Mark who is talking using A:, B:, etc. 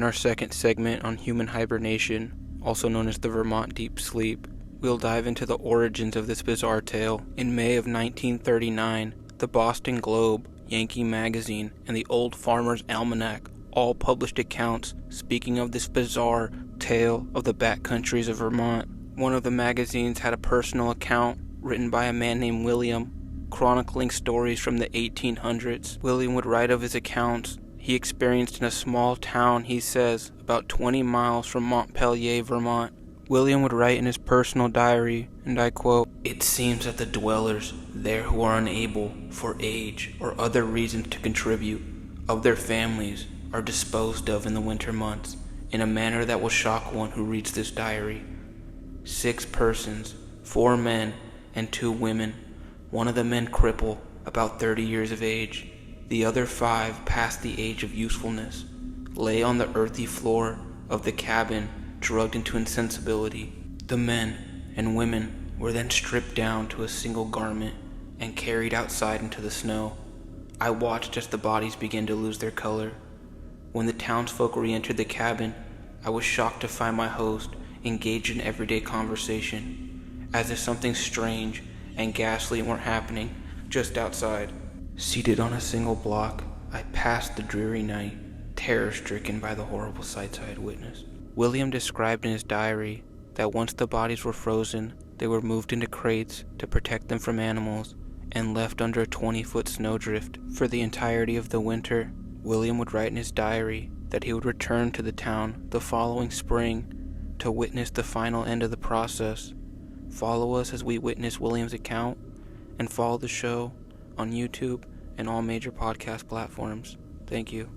A: our second segment on human hibernation, also known as the Vermont deep sleep, we'll dive into the origins of this bizarre tale. In May of 1939, the Boston Globe, Yankee Magazine, and the Old Farmer's Almanac all published accounts speaking of this bizarre tale of the backcountries of Vermont. One of the magazines had a personal account written by a man named William, chronicling stories from the 1800s. William would write of his accounts he experienced in a small town, he says, about 20 miles from Montpelier, Vermont. William would write in his personal diary, and I quote, "It seems that the dwellers there who are unable, for age or other reasons to contribute, of their families are disposed of in the winter months, in a manner that will shock one who reads this diary. 6 persons, 4 men and 2 women, one of the men cripple, about 30 years of age, the other 5 past the age of usefulness, lay on the earthy floor of the cabin, drugged into insensibility. The men and women were then stripped down to a single garment and carried outside into the snow. I watched as the bodies began to lose their color. When the townsfolk re-entered the cabin, I was shocked to find my host engaged in everyday conversation, as if something strange and ghastly were happening just outside. Seated on a single block, I passed the dreary night, terror-stricken by the horrible sights I had witnessed." William described in his diary that once the bodies were frozen, they were moved into crates to protect them from animals and left under a 20-foot snowdrift for the entirety of the winter. William would write in his diary that he would return to the town the following spring to witness the final end of the process. Follow us as we witness William's account, and follow the show on YouTube and all major podcast platforms. Thank you.